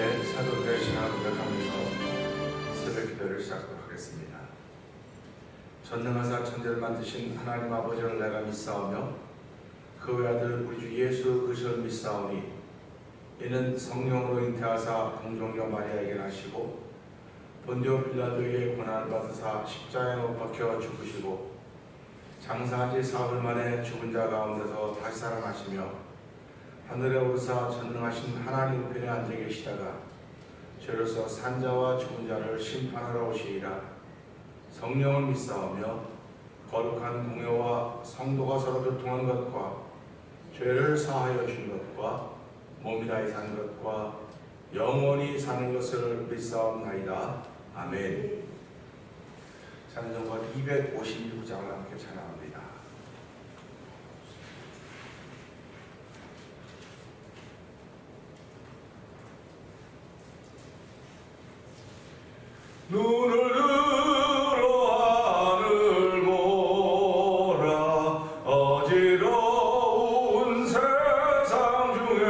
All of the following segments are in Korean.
함께 사도들의 신앙을 고백하면서 새벽 기도를 시작하도록 하겠습니다. 전능하사 천지를 만드신 하나님 아버지를 내가 믿사오며 그 외아들 우리 주 예수 그리스도를 믿사오니 이는 성령으로 잉태하사 동정녀 마리아에게 나시고 본디오 빌라도에게 고난을 받으사 십자가에 못 박혀 죽으시고 장사한 지 사흘 만에 죽은 자 가운데서 다시 살아나시며 하늘에 오르사 전능하신 하나님 우편에 앉아 계시다가 죄로서 산자와 죽은 자를 심판하러 오시리라. 성령을 믿사오며 거룩한 공회와 성도가 서로 교통한 것과 죄를 사하여 준 것과 몸이 다해 사는 것과 영원히 사는 것을 믿사옵나이다. 아멘. 찬송가 256장을 함께 찬양합니다. 눈을 들어 하늘 보라. 어지러운 세상 중에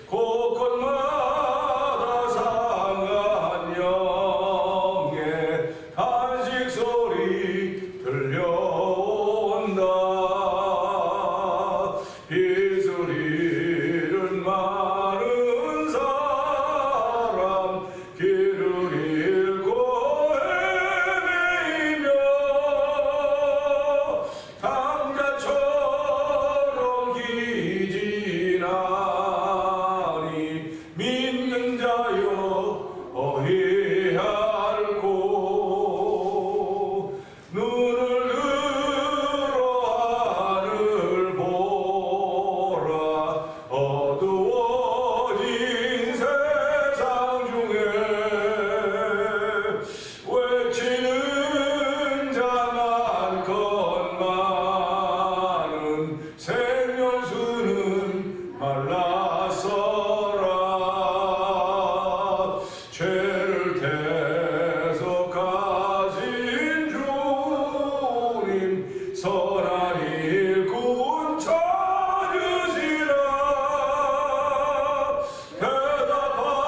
곳곳마다 상한 영의 탄식 소리 들려온다. 이 소리는 많은 사람 길을 잃고 헤매이며 당자처럼 기진하니 믿는 자여 어휘할꼬. 눈을 들어 하늘 보라. 어두워진 세상 중에 외치는 자만 건많은 생명수는 말라서라. 죄를 대속하신 주님 선한 일꾼 찾으시라. 대답하리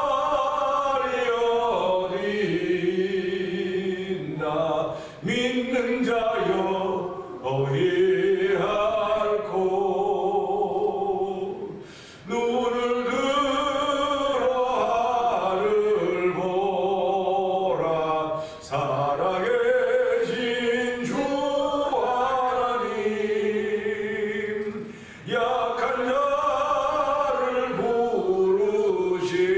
어디있나. 믿는 자여 어휘할꼬. 눈을 들어 하늘 보라. 살아계신 주 하나님 약한 자를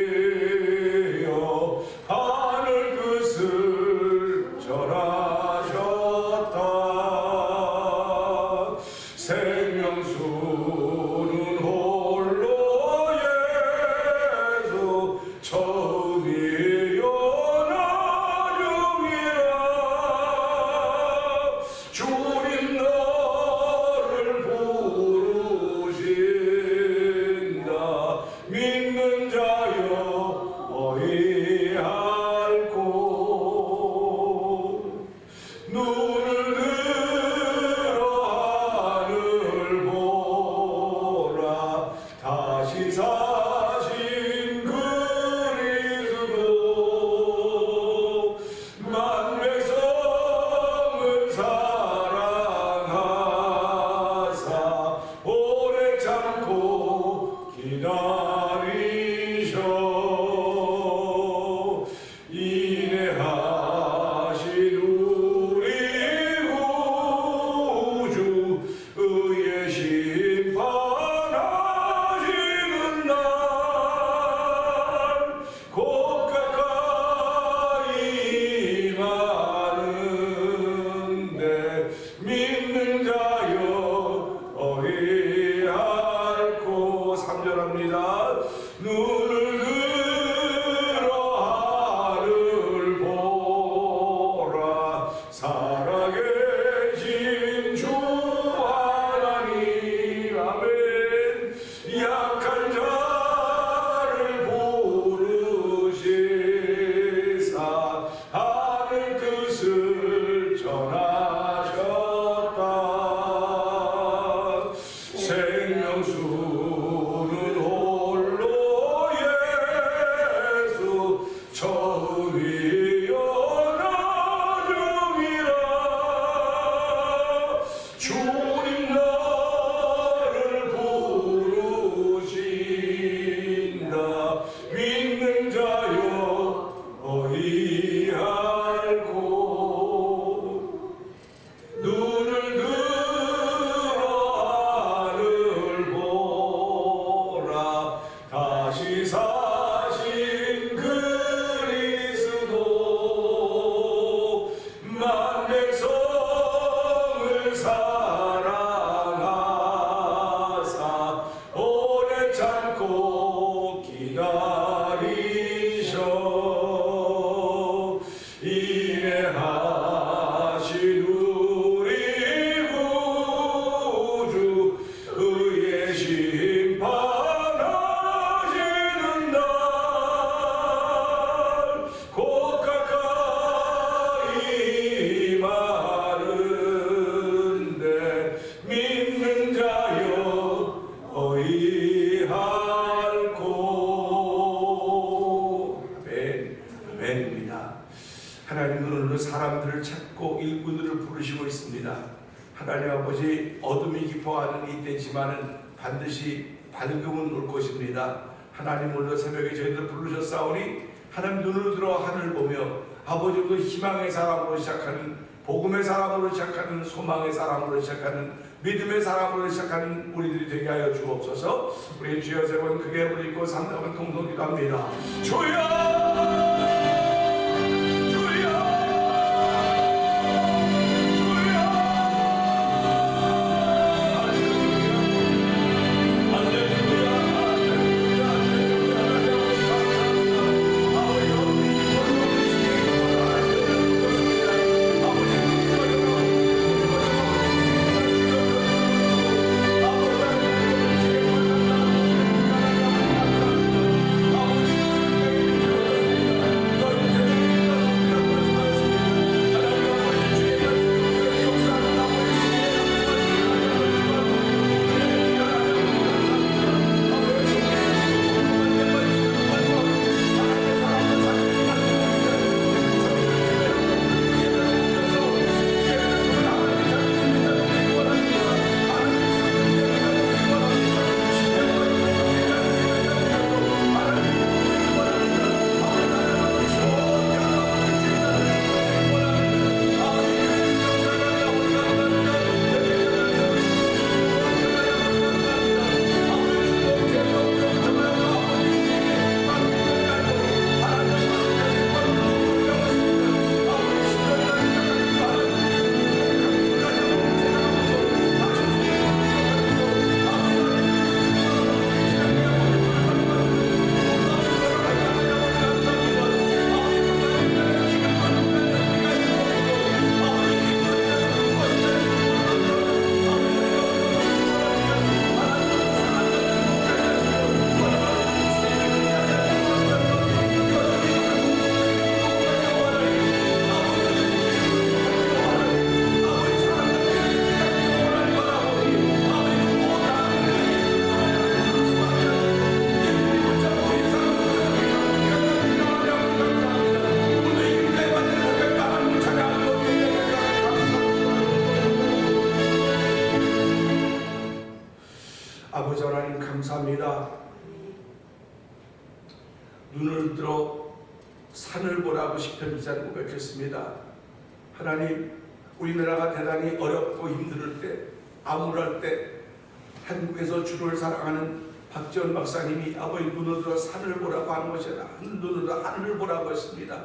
부르시어 하늘 뜻을 전하셨다. 생명수는 홀로 예수 처음이요 나중이라. 주님 너를 부르신다. 믿는 자여 어휘할꼬. 눈을 들어 하늘 보라. 다시 사신 그리스도 만백성을 사랑하사 오래 참고 기다리셔. 인내하신 우리 구주 의의 심판하시는 날 곧 가까이 임하는데 믿는 자여 어휘할꼬. 3절합니다. 눈을 들어 하늘 보라. 살아계신 주 하나님. 아멘. 약한 자를 부르시사 하늘 뜻을 전하셨다. 생명수는 홀로 하늘을 찾고 일꾼들을 부르시고 있습니다. 하나님 아버지, 어둠이 깊어가는 이때지만은 반드시 밝음은 올 것입니다. 하나님 오늘 새벽에 저희들 부르셨사오니 하나님 눈을 들어 하늘을 보며 아버지 그 희망의 사람으로 시작하는, 복음의 사람으로 시작하는, 소망의 사람으로 시작하는, 믿음의 사람으로 시작하는 우리들이 되게 하여 주옵소서. 우리 주여 세 번 크게 부르고 상담은 동동 기도합니다. 주여! 아버지 하나님 감사합니다. 눈을 들어 산을 보라고 시편 기자는 고백했습니다. 하나님, 우리나라가 대단히 어렵고 힘들 때, 암울할 때 한국에서 주를 사랑하는 박지원 박사님이 아버지 눈을 들어 산을 보라고 하는 것이라 눈을 들어 하늘을 보라고 했습니다.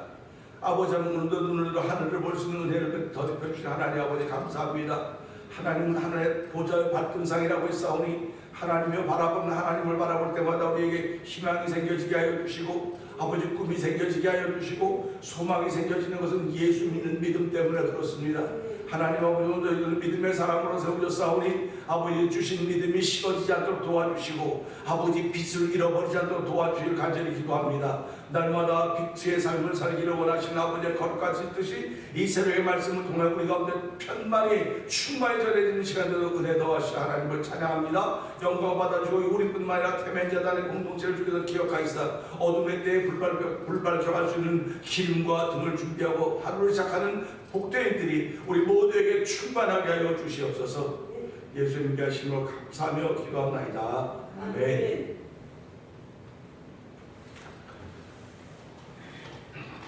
아버지 오늘도 눈을 들어 하늘을 볼 수 있는 은혜를 더듬어 주신 하나님 아버지 감사합니다. 하나님은 하늘의 보좌의 발등상이라고 했사오니 하나님을 바라보는, 하나님을 바라볼 때마다 우리에게 희망이 생겨지게 하여 주시고 아버지 꿈이 생겨지게 하여 주시고 소망이 생겨지는 것은 예수 믿는 믿음 때문에 그렇습니다. 하나님 아버지 오늘 저희들은 믿음의 사람으로 세우셨사오니 아버지 주신 믿음이 식어지지 않도록 도와주시고 아버지 빛을 잃어버리지 않도록 도와주실 간절히 기도합니다. 날마다 빛의 삶을 살기를 원하시는 아버지의 거룩하신 뜻이 이 새벽의 말씀을 통해 우리 가운데 편만히 충만히 전해지는 시간대로 은혜 더하시라 하나님을 찬양합니다. 영광 받아주고 우리뿐만 아니라 태면재단의 공동체를 주께서 기억하시사 어둠의 때에 불 밝혀갈 수 있는 기름과 등을 준비하고 하루를 시작하는 복되인들이 우리 모두에게 충만하게 하여 주시옵소서. 예수님께 하심으로 감사하며 기도합나이다. 아멘.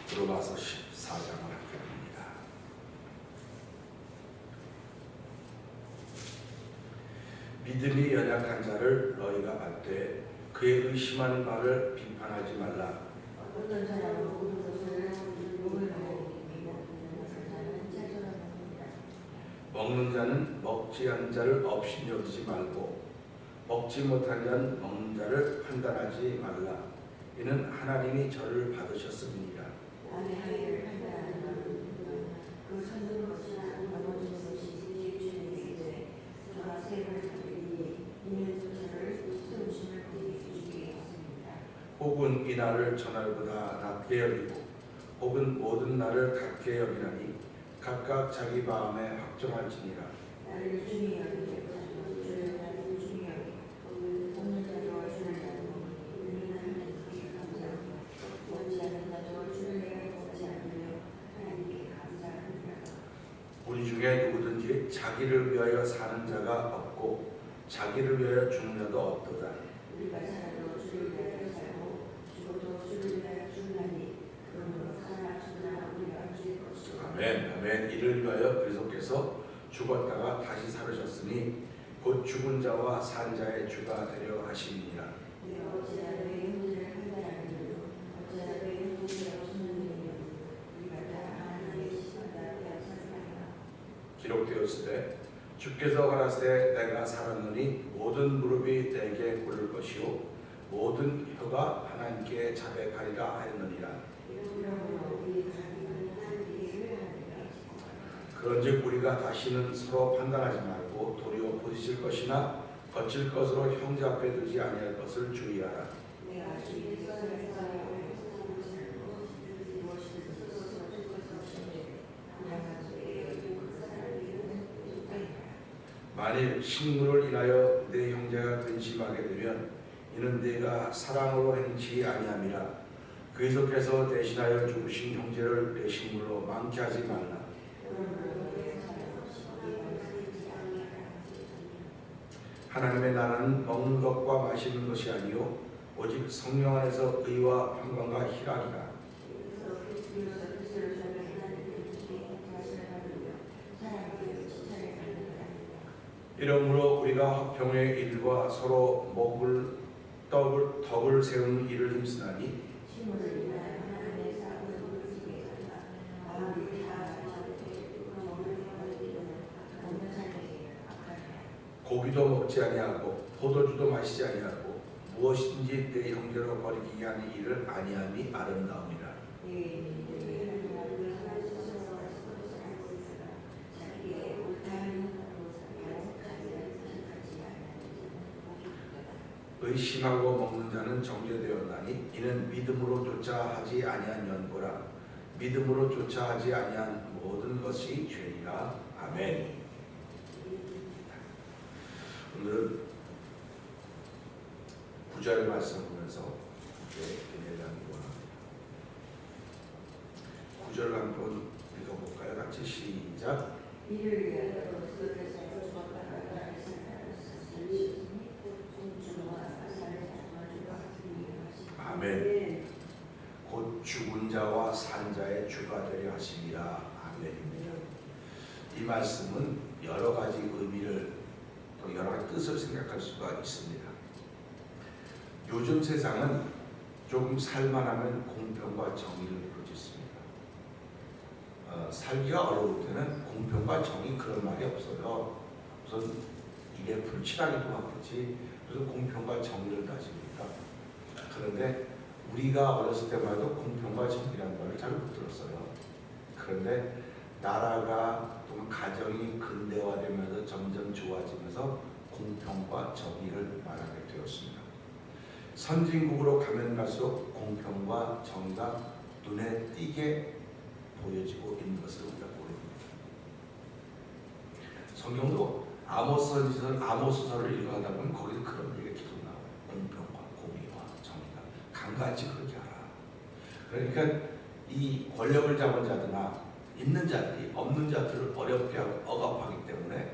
들어가서 14장을 합니다. 믿음이 연약한 자를 너희가 받되 그의 의심하는 바를 비판하지 말라. 어떤 사람은 모든 것을 욕을 하고 먹는 자는 먹지 않은 자를 없이 여기지 말고 먹지 못한 자는 먹는 자를 판단하지 말라. 이는 하나님이 저를 받으셨음이니라. 남의 하의를 판단하는 것은 그 선진 것이나 넘어진 것이 주님에게 저가 세를 받으니 이는 저를 세우심을 주게 했습니다. 혹은 이 날을 전날보다 낮게 여기고 혹은 모든 날을 같게 여기라니 각각 자기 마음에 확정할지니라. 나를 중히 여기게 하시고 주를 나를 중히 여기고 오는 자로 주를 나누고 우리는 하나님께 감사합니다. 원치 않는 자로 주를 내가 보지 않으며 하나님께 감사합니다. 자기를 위하여 죽느냐도 어떠다. 우리가 살아도 주를 위하여 살고 죽어도 주를 위하여 죽나니 그러므로 살아 죽으나 우리가 주의 것이요. 아멘. 아멘. 이를 위하여 그리스도께서 죽었다가 다시 살으셨으니 곧 죽은 자와 산 자의 주가 되려 하심이니라. 내가 어찌나 너의 형제를 판단하느냐 어찌나 너의 형제라고 숨느냐 우리가 다 하나님의 시선과 빼앗았나이다. 기록되었으되 주께서 가라사대 내가 살았느니 모든 무릎이 내게 꿇을 것이요 모든 혀가 하나님께 자백하리라 하였느니라. 그러므로 우리 자기는 하나님께 회개하리라. 그런즉 우리가 다시는 서로 판단하지 말고 도리어 부딪힐 것이나 거칠 것으로 형제 앞에 들지 아니할 것을 주의하라. 내가 주의 선을 쌓아야 무엇이든 스스로 줄 것이 없으니 나가 주의 그 사람을 이루는 족하리라. 만일 식물을 인하여 내 형제가 근심하게 되면 이는 내가 사랑으로 행치 아니함이라. 그리스도께서 대신하여 죽으신 형제를 내 식물로 많게 하지 말라. 하나님의 나라는 먹는 것과 마시는 것이 아니요 오직 성령 안에서 의와 평강과 희락이라. 이러므로 우리가 화평의 일과 서로 먹을 덕을 세우는 일을 힘쓰나니 고기도 먹지 아니하고 포도주도 마시지 아니하고 무엇이든지 내 형제로 거리기 하는 일을 아니함이 아름다움이라. 의심하고 먹는 자는 정죄되었나니 이는 믿음으로조차 하지 아니한 연고라. 믿음으로조차 하지 아니한 모든 것이 죄니라. 아멘. 오늘은 9절의 말씀 보면서 은혜를 나누고 9절을 한번 읽어볼까요? 같이 시작. 이를 위하여 그리스도께서 죽었다가 다시 살으셨으니 죽음과 사살을 주가 하시니라. 아멘. 곧 죽은 자와 산 자의 주가 되려 하심이라. 아멘입니다. 이 말씀은 여러 가지 의미를 또 여러 가지 뜻을 생각할 수가 있습니다. 요즘 세상은 조금 살만하면 공평과 정의를 부르짖습니다. 살기가 어려울 때는 공평과 정의 그런 말이 없어요. 우선 입에 불칠하기도 하겠지 무슨 공평과 정의를 따집니까? 그런데 우리가 어렸을 때만 해도 공평과 정의라는 말을 잘 못 들었어요. 그런데 나라가 또 가정이 근대화되면서 점점 좋아지면서 공평과 정의를 말하게 되었습니다. 선진국으로 가면 갈수록 공평과 정의가 눈에 띄게 보여지고 있는 것을 우리가 모릅니다. 성경도 아모스서를 읽어가다 보면 거기서 그런 얘기가 계속 나와요. 공평과 공의와 정의가 강같이 그렇게 하라. 그러니까 이 권력을 잡은 자들이나 있는 자들이 없는 자들을 어렵게 하고 억압하기 때문에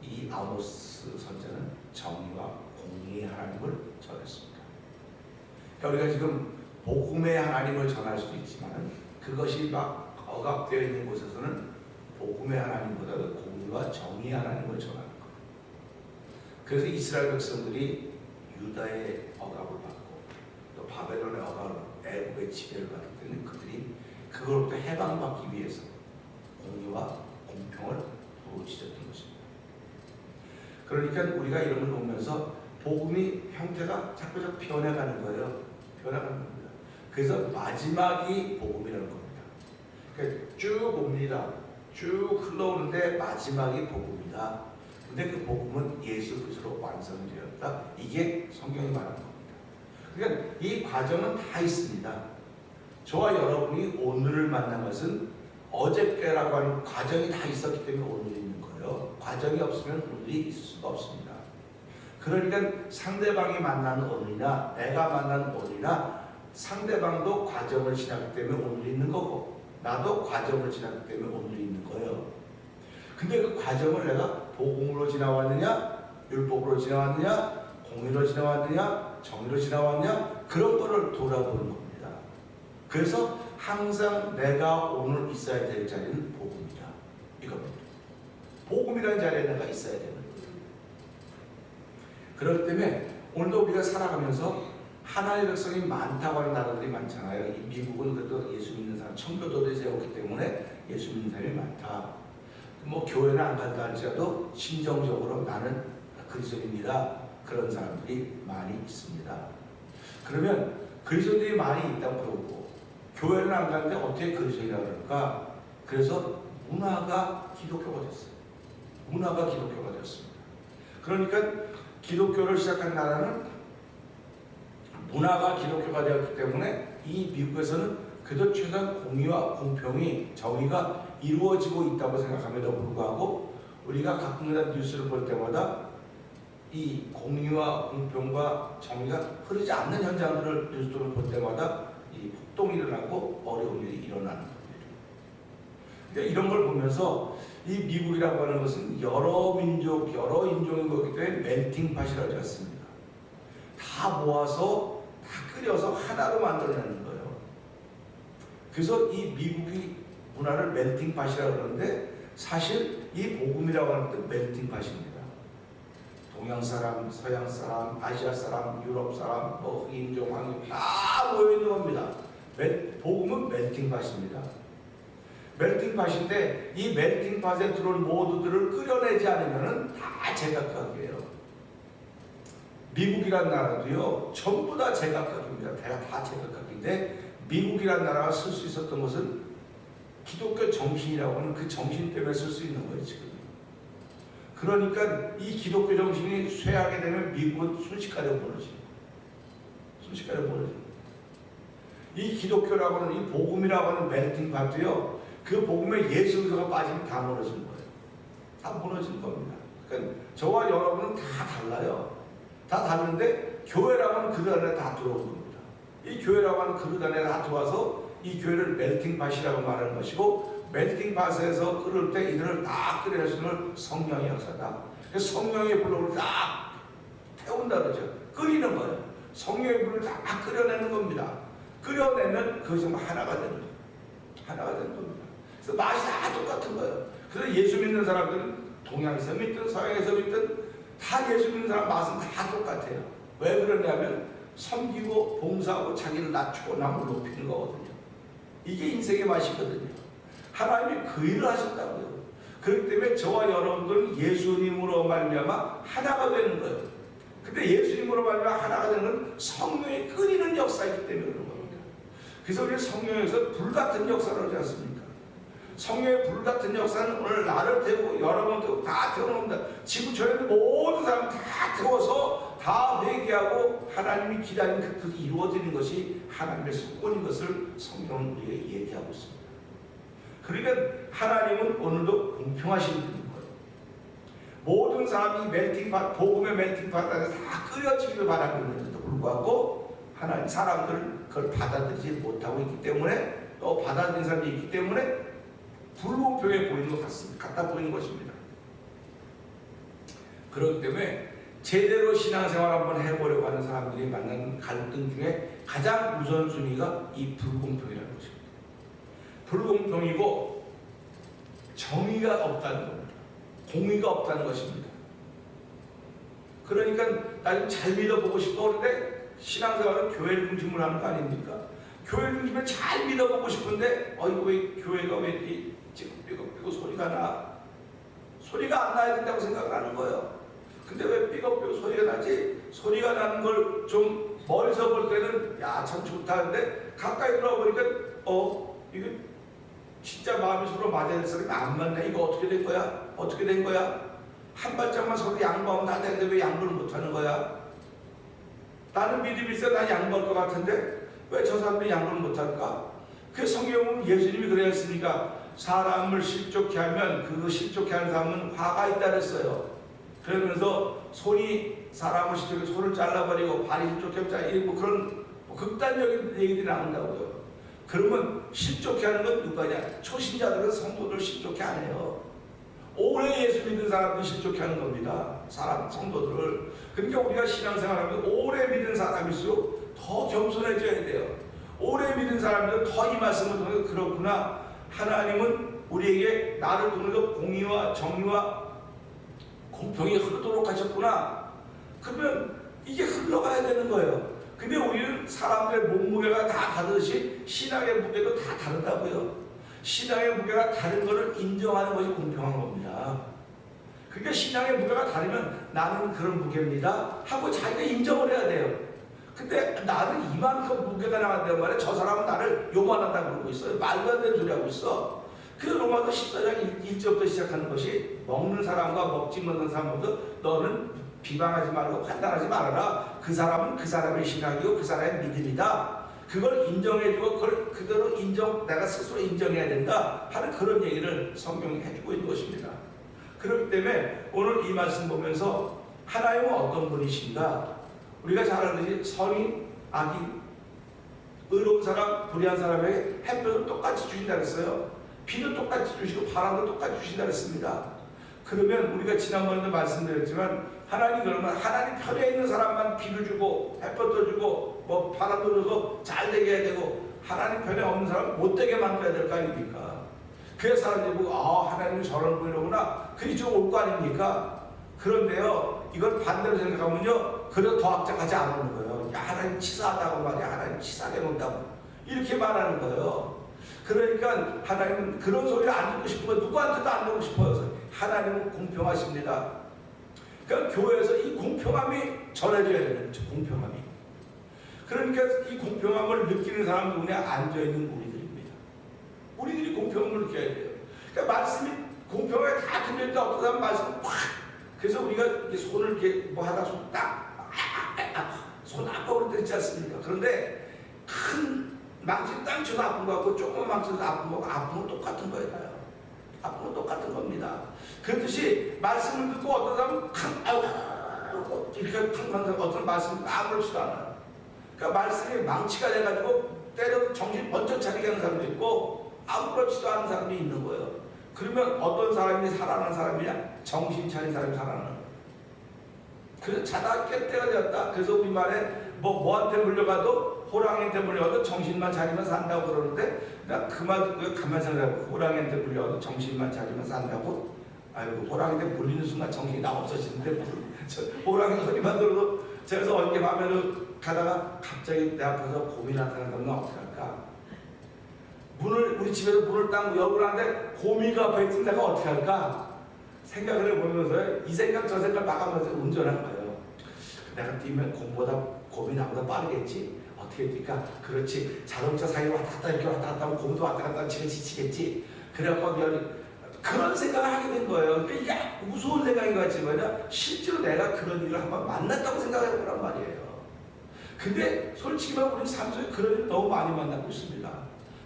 이 아모스 선지자는 정의와 공의의 하나님을 전했습니다. 그러니까 우리가 지금 복음의 하나님을 전할 수도 있지만 그것이 막 억압되어 있는 곳에서는 복음의 하나님보다도 공의와 정의의 하나님을 전하는 거예요. 그래서 이스라엘 백성들이 유다의 억압을 받고 또 바벨론의 억압을 받고 애국의 지배를 받을 때는 그들이 그걸로부터 해방받기 위해서 공의와 공평을 부르짖었던 것입니다. 그러니까 우리가 이런 걸 보면서 복음이 형태가 자꾸 변해가는 거예요. 변해가는 겁니다. 그래서 마지막이 복음이라는 겁니다. 그러니까 쭉 옵니다. 쭉 흘러오는데 마지막이 복음이다. 근데 그 복음은 예수 그리스도로 완성되었다. 이게 성경이 말하는 겁니다. 그러니까 이 과정은 다 있습니다. 저와 여러분이 오늘을 만난 것은 어저께라고 하는 과정이 다 있었기 때문에 오늘이 있는 거예요. 과정이 없으면 오늘이 있을 수가 없습니다. 그러니까 상대방이 만나는 오늘이나 내가 만나는 오늘이나 상대방도 과정을 지났기 때문에 오늘이 있는 거고 나도 과정을 지났기 때문에 오늘이 있는 거예요. 근데 그 과정을 내가 복음으로 지나왔느냐 율법으로 지나왔느냐, 공의로 지나왔느냐, 정의로 지나왔느냐, 그런 거를 돌아보는 겁니다. 그래서 항상 내가 오늘 있어야 될 자리는 복음이다. 이겁니다. 복음이라는 자리에 내가 있어야 되는 거예요. 그렇기 때문에 오늘도 우리가 살아가면서 하나님의 백성이 많다고 하는 나라들이 많잖아요. 미국은 그래도 예수 믿는 사람, 청교도를 세웠기 때문에 예수 믿는 사람이 많다. 뭐 교회는 안 간다 할지라도 심정적으로 나는 그리스도인입니다. 그런 사람들이 많이 있습니다. 그러면 그리스도인들이 많이 있다고 그러고 교회는 안 가는데 어떻게 그리스도인이라고 그럴까? 그래서 문화가 기독교가 됐어요. 문화가 기독교가 되었습니다. 그러니까 기독교를 시작한 나라는 문화가 기독교가 되었기 때문에 이 미국에서는 그래도 최소한 공의와 공평이 정의가 이루어지고 있다고 생각함에도 불구하고 우리가 가끔가다 뉴스를 볼 때마다 이 공의와 공평과 정의가 흐르지 않는 현장들을 뉴스를 볼 때마다 이 폭동이 일어나고 어려운 일이 일어나는 겁니다. 그러니까 이런 걸 보면서 이 미국이라고 하는 것은 여러 민족, 여러 인종인 거기 때문에 멜팅팟이라고 했습니다. 다 모아서 다 끓여서 하나로 만들어내는 거예요. 그래서 이 미국이 문화를 멜팅팟이라고 그러는데 사실 이 복음이라고 하는 것도 멜팅팟입니다. 동양 사람, 서양 사람, 아시아 사람, 유럽 사람, 뭐 인종, 황족 다 모여 있는 겁니다. 복음은 멜팅팟입니다. 멜팅팟인데 이 멜팅팟에 들어온 모두들을 끌어내지 않으면 다 제각각이에요. 미국이란 나라도요 전부 다 제각각입니다. 다 제각각인데 미국이란 나라가 쓸 수 있었던 것은 기독교 정신이라고 하는 그 정신 때문에 쓸 수 있는 거예요 지금. 그러니까 이 기독교 정신이 쇠하게 되면 미국은 순식간에 무너집니다. 순식간에 무너집니다. 이 기독교라고 하는 이 복음이라고 하는 멜팅팟도요 그 복음에 예수 그리스도가 빠지면 다 무너지는 거예요. 다 무너지는 겁니다. 그러니까 저와 여러분은 다 달라요. 다 다른데 교회라고 하는 그릇 안에 다 들어오는 겁니다. 이 교회라고 하는 그릇 안에 다 들어와서 이 교회를 멜팅팟이라고 말하는 것이고 멜팅팟에서 끓을 때 이들을 다 끓여낼 수 있는 성령의 역사다. 그래서 성령의 불을 다 태운다 그러죠. 끓이는 거예요. 성령의 불을 다 끓여내는 겁니다. 끓여내면 그것이 하나가 되는 거예요. 하나가 되는 겁니다. 그래서 맛이 다 똑같은 거예요. 그래서 예수 믿는 사람들은 동양에서 믿든 서양에서 믿든 다 예수 믿는 사람 맛은 다 똑같아요. 왜 그러냐면 섬기고 봉사하고 자기를 낮추고 남을 높이는 거거든요. 이게 인생의 맛이거든요. 하나님이 그 일을 하셨다고요. 그렇기 때문에 저와 여러분들은 예수님으로 말미암아 하나가 되는 거예요. 근데 예수님으로 말미암아 하나가 되는 건 성령이 끓이는 역사이기 때문에 그런 겁니다. 그래서 우리 성령에서 불같은 역사를 하지 않습니까? 성령의 불같은 역사는 오늘 나를 태우고 여러분도 다 태워놓는다. 지구촌에 모든 사람 다 태워서 다 회개하고 하나님이 기다리는 그 뜻이 이루어지는 것이 하나님의 속권인 것을 성경은 우리에게 얘기하고 있습니다. 그러니까 하나님은 오늘도 공평하신 분인 거예요. 모든 사람이 멜팅팟, 복음의 멜팅팟 안에 다 끓여지기를 바라고 있는데도 불구하고 하나님 사람들은 그걸 받아들이지 못하고 있기 때문에 또 받아들인 사람이 있기 때문에 불공평해 보이는 것 같습니다. 같아 보이는 것입니다. 그렇기 때문에 제대로 신앙생활 한번 해보려고 하는 사람들이 만나는 갈등 중에 가장 우선순위가 이 불공평이라는 것입니다. 불공평이고 정의가 없다는 겁니다. 공의가 없다는 것입니다. 그러니까 나 좀 잘 믿어보고 싶어 그런데 신앙생활은 교회를 중심으로 하는 거 아닙니까? 교회를 중심으로 잘 믿어보고 싶은데 이거 왜 교회가 왜 이렇게 지금 삐걱삐걱 소리가 나? 소리가 안 나야 된다고 생각을 하는 거예요. 근데 왜 삐걱삐걱 소리가 나지? 소리가 나는 걸 좀 멀리서 볼 때는 야 참 좋다는데 가까이 들어보니까 이게 진짜 마음이 서로 맞아야 될 사람이 안 맞네. 이거 어떻게 된 거야? 어떻게 된 거야? 한 발짝만 서로 양보하면 다 되는데 왜 양보를 못하는 거야? 나는 믿음이 있어. 난 양보할 것 같은데 왜 저 사람들이 양보를 못할까? 그 성경은 예수님이 그래 했으니까 사람을 실족케 하면 그 실족케 하는 사람은 화가 있다 그랬어요. 그러면서 손이 사람을 실족해 손을 잘라버리고 발이 실족해 뭐 그런 극단적인 얘기들이 나온다고요. 그러면 실족해 하는 건 누가냐? 초신자들은 성도들 실족해 안 해요. 오래 예수 믿는 사람들이 실족해 하는 겁니다. 성도들을. 그러니까 우리가 신앙생활하면서 오래 믿은 사람일수록 더 겸손해져야 돼요. 오래 믿은 사람들은 더 이 말씀을 통해서 그렇구나. 하나님은 우리에게 나를 통해서 공의와 정의와 공평이 흐르도록 하셨구나. 그러면 이게 흘러가야 되는 거예요. 근데 우리는 사람들의 몸무게가 다 다르듯이 신앙의 무게도 다 다르다고요. 신앙의 무게가 다른 것을 인정하는 것이 공평한 겁니다. 그러니까 신앙의 무게가 다르면 나는 그런 무게입니다 하고 자기가 인정을 해야 돼요. 근데 나는 이만큼 무게가 나간다는 말에 저 사람은 나를 요만하다고 그러고 있어요. 말도 안 되는 소리 하고 있어. 그 로마서 14장 1절부터 시작하는 것이 먹는 사람과 먹지 못하는 사람보다 너는 비방하지 말고 판단하지 말아라. 그 사람은 그 사람의 신앙이고 그 사람의 믿음이다. 그걸 인정해주고 그걸 그대로 내가 스스로 인정해야 된다 하는 그런 얘기를 성경이 해주고 있는 것입니다. 그렇기 때문에 오늘 이 말씀 보면서 하나님은 어떤 분이신가? 우리가 잘 알듯이 선이, 악이, 의로운 사람, 불의한 사람에게 햇볕을 똑같이 주신다 그랬어요. 비도 똑같이 주시고 바람도 똑같이 주신다 그랬습니다. 그러면 우리가 지난번에도 말씀드렸지만 하나님 그러면 하나님 편에 있는 사람만 비도 주고 햇볕도 주고 뭐 바람도 줘서 잘 되게 해야 되고 하나님 편에 없는 사람 못 되게 만들어야 될 거 아닙니까? 그래서 사람들이 보고 하나님은 저런 분이로구나. 그게 좀 올 거 아닙니까? 그런데요, 이걸 반대로 생각하면요, 그래도 더 악착하지 않는 거예요. 야, 하나님 치사하다고 말이야. 하나님 치사하게 논다고. 이렇게 말하는 거예요. 그러니까 하나님은 그런 소리를 안 듣고 싶은 거 누구한테도 안 듣고 싶어요. 하나님은 공평하십니다. 그러니까 교회에서 이 공평함이 전해져야 되는 거죠. 공평함이. 그러니까 이 공평함을 느끼는 사람 눈에 앉아있는 우리들입니다. 우리들이 공평함을 느껴야 돼요. 그러니까 말씀이 공평하게 다 들려있다 어떤 사람 말씀을 팍, 그래서 우리가 이렇게 손을 이렇게 뭐 하다 손 딱, 손 아파버릴 때 있지 않습니까? 그런데 큰 망치 땅 쳐도 아픈 거 같고 조그만 망치도 아픈 거 아픈 건 똑같은 거예요. 아픈 건 똑같은 겁니다. 그렇듯이 말씀을 듣고 어떤 사람은 이렇게 팡팡 어떤 말씀을 아무렇지도 않아요. 그러니까 말씀이 망치가 돼가지고 때려도 정신 번쩍 차리게 하는 사람도 있고 아무렇지도 않은 사람이 있는 거예요. 그러면 어떤 사람이 살아나는 사람이냐? 정신 차린 사람이 살아나는 거예요. 그래서 자다 깰 때가 되었다. 그래서 우리말에 뭐한테 물려가도 호랑이한테 물려가도 정신만 차리면 산다고 그러는데 나 그 말 듣고 가만히 생각해보고 호랑이한테 물려가도 정신만 차리면 산다고? 아이고 호랑이한테 물리는 순간 정신이 다 없어지는데 호랑이 소리만 들어도 제가 어저께 밤에는 가다가 갑자기 내 앞에서 곰이 나타난다면 어떻게 할까? 우리 집에서 문을 딱 열어놨는데 곰이가 앞에 있으면 내가 어떻게 할까? 생각을 해보면서 이 생각 저 생각 나가면서 운전한 거예요. 내가 뛰면 곰이 나보다 빠르겠지? 어떻게 뛸까? 그렇지. 자동차 사이로 왔다 갔다 이렇게 왔다 갔다 하면 곰도 왔다 갔다 하면 지치겠지? 그래갖고 그런 생각을 하게 된 거예요. 그러니까 이게 무서운 생각인 것 같지만 실제로 내가 그런 일을 한번 만났다고 생각해 보란 말이에요. 근데 솔직히 말하면 우리 삶 속에 그런 일 너무 많이 만나고 있습니다.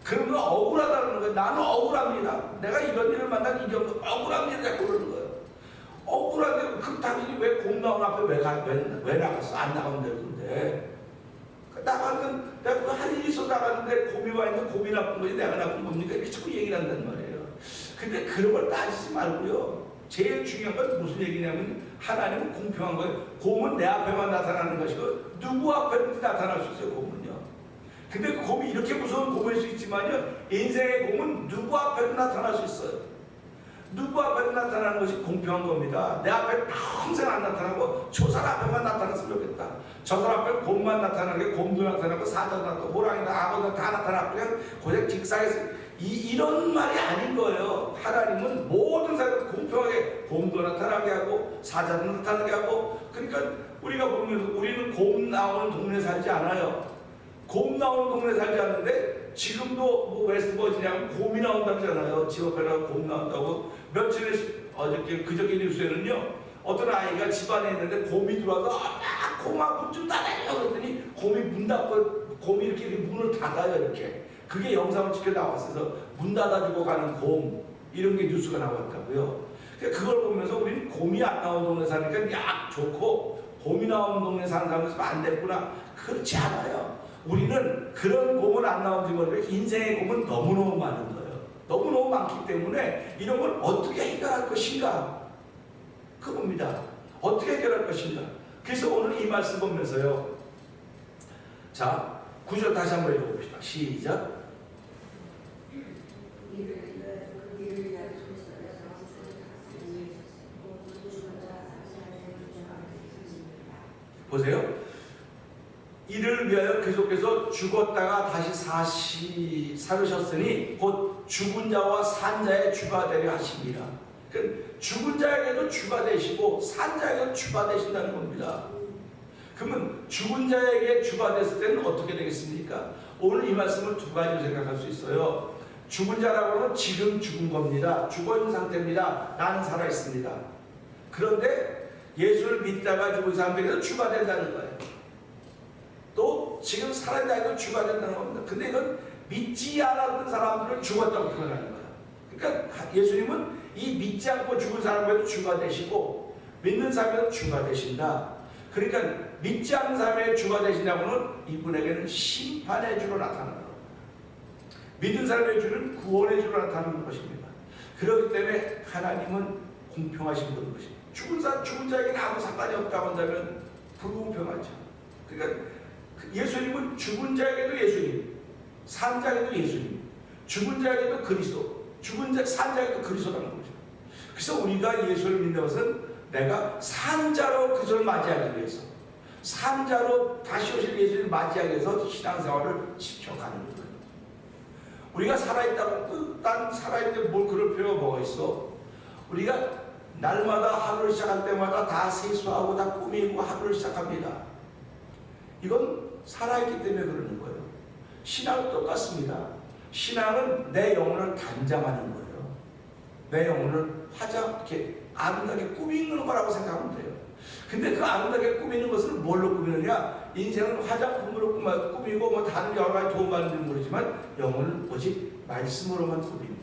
그러면 억울하다는 거예요. 나는 억울합니다. 내가 이런 일을 만난 이런 거 억울합니다. 자꾸 그러는 거예요. 억울한데 그 당연히 왜 곰 나온 앞에 왜 나갔어? 안 나가면 될 건데. 나가는 내가 할 일이 있어 나갔는데 곰이 와 있는 곰이 나쁜 거지 내가 나쁜 겁니까? 이렇게 자꾸 얘기를 한단 말이에요. 근데 그런 걸 따지지 말고요. 제일 중요한 건 무슨 얘기냐면 하나님은 공평한 거예요. 곰은 내 앞에만 나타나는 것이고 누구 앞에든지 나타날 수 있어요. 곰은요. 근데 그 곰이 이렇게 무서운 곰일 수 있지만요. 인생의 곰은 누구 앞에도 나타날 수 있어요. 누구 앞에도 나타나는 것이 공평한 겁니다. 내 앞에 평생 안 나타나고 저 사람 앞에만 나타났으면 좋겠다. 저 사람 앞에 곰만 나타나게 곰도 나타나고 사자도 나타나고 호랑이도 악어도 다 나타나고 그냥 고작 직사에서 이런 말이 아닌 거예요. 하나님은 모든 사람을 공평하게 곰도 나타나게 하고 사자도 나타나게 하고 그러니까 우리가 보면서 우리는 곰 나오는 동네 살지 않아요. 곰 나오는 동네 살지 않는데 지금도 뭐 웨스트버지니아 곰이 나온다잖아요. 집 앞에라고 곰 나온다고. 며칠 그저께 뉴스에는요. 어떤 아이가 집안에 있는데 곰이 들어와서 곰아 문 좀 닫아요 그랬더니 곰이 문 닫고 곰이 이렇게 문을 닫아요 이렇게. 그게 영상을 찍혀 나왔어서 문 닫아주고 가는 곰 이런 게 뉴스가 나왔다고요. 그걸 보면서 우리는 곰이 안 나오는 동네 사니까 야 좋고 곰이 나오는 동네 사는 사람들 안 됐구나. 그렇지 않아요. 우리는 그런 곰은 안 나오는지 모르겠는데 인생의 곰은 너무너무 많은 거예요. 너무너무 많기 때문에 이런 걸 어떻게 해결할 것인가 그겁니다. 어떻게 해결할 것인가? 그래서 오늘 이 말씀 보면서요. 자, 9절 다시 한번 읽어봅시다. 시작. 보세요. 이를 위하여 계속해서 죽었다가 다시 살으셨으니 곧 죽은 자와 산 자의 주가 되려 하십니다. 그러니까 죽은 자에게도 주가 되시고 산 자에게도 주가 되신다는 겁니다. 그러면 죽은 자에게 주가 됐을 때는 어떻게 되겠습니까? 오늘 이 말씀을 두 가지로 생각할 수 있어요. 죽은 자라고 하면 지금 죽은 겁니다. 죽어있는 상태입니다. 나는 살아있습니다. 그런데 예수를 믿다가 죽은 사람에게도 주가 된다는 거예요. 또 지금 살아있다고 주가 된다는 겁니다. 근데 이건 믿지 않았던 사람들을 죽었다고 표현하는 거예요. 그러니까 예수님은 이 믿지 않고 죽은 사람에게도 주가 되시고 믿는 사람에게도 주가 되신다. 그러니까 믿지 않는 사람에게 주가 되신다고는 이분에게는 심판의 주로 나타나는 겁니다. 믿는 사람의 주는 구원의 주로 나타나는 것입니다. 그렇기 때문에 하나님은 공평하신 분인 것입니다. 죽은 자에게는 아무 상관이 없다고 한다면 불공평하죠. 그러니까 예수님은 죽은 자에게도 예수님, 산 자에게도 예수님, 죽은 자에게도 그리스도, 산 자에게도 그리스도라는 거죠. 그래서 우리가 예수를 믿는 것은 내가 산 자로 그리스도를 맞이하기 위해서, 산 자로 다시 오실 예수를 맞이하기 위해서 신앙생활을 지켜가는 거예요. 우리가 살아있다고 난 살아있는데 뭘 그럴 필요가 뭐가 있어? 우리가 날마다 하루를 시작할 때마다 다 세수하고 다 꾸미고 하루를 시작합니다. 이건 살아있기 때문에 그러는 거예요. 신앙은 똑같습니다. 신앙은 내 영혼을 단장하는 거예요. 내 영혼을 이렇게 아름답게 꾸미는 거라고 생각하면 돼요. 근데 그 아름답게 꾸미는 것을 뭘로 꾸미느냐? 인생은 화장품으로 꾸미고 뭐 다른 여러 가지 도움받는 모르지만 영혼은 오직 말씀으로만 꾸밉니다.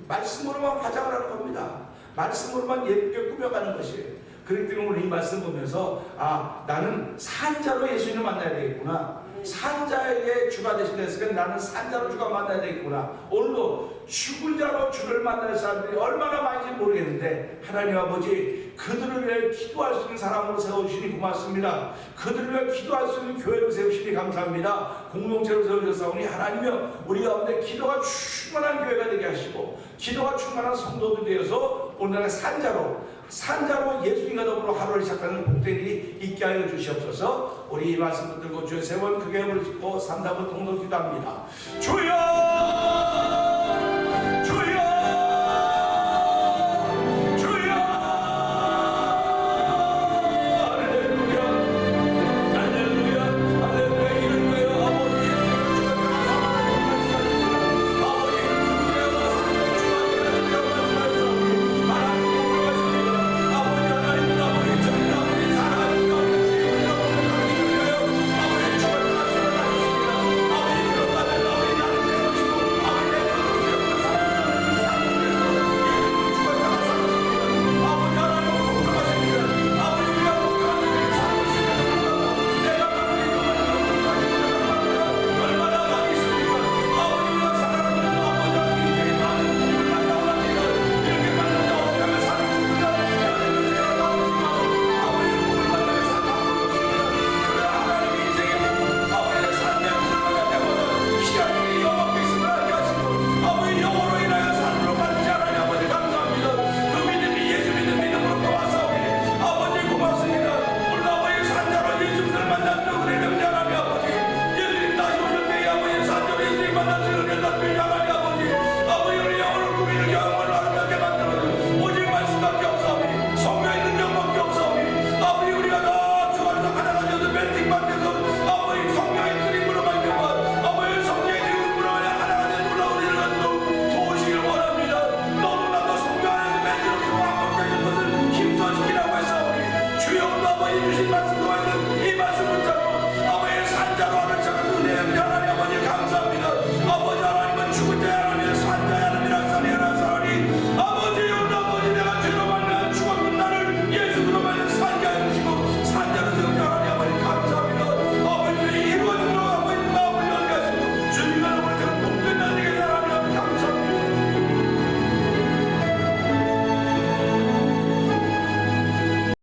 말씀으로만 화장을 하는 겁니다. 말씀으로만 예쁘게 꾸며가는 것이에요. 그렇기 때문에 오늘 이 말씀 보면서 나는 산자로 예수님을 만나야 되겠구나. 산자에게 주가 되신다 했으니까 나는 산자로 주가 만나야 되겠구나. 오늘도 죽은 자로 주를 만나는 사람들이 얼마나 많은지 모르겠는데 하나님 아버지 그들을 위해 기도할 수 있는 사람으로 세워주시니 고맙습니다. 그들을 위해 기도할 수 있는 교회로 세우시니 감사합니다. 공동체로 세워주셨사오니 하나님이여 우리 가운데 기도가 충만한 교회가 되게 하시고 기도가 충만한 성도들이 되어서 오늘날 산자로 예수님과 더불어 하루를 시작하는 복된 일이 있게 하여 주시옵소서. 우리 이 말씀 붙들고 주의 세 번 크게 부르짖고 3, 4번 통독 기도합니다. 주여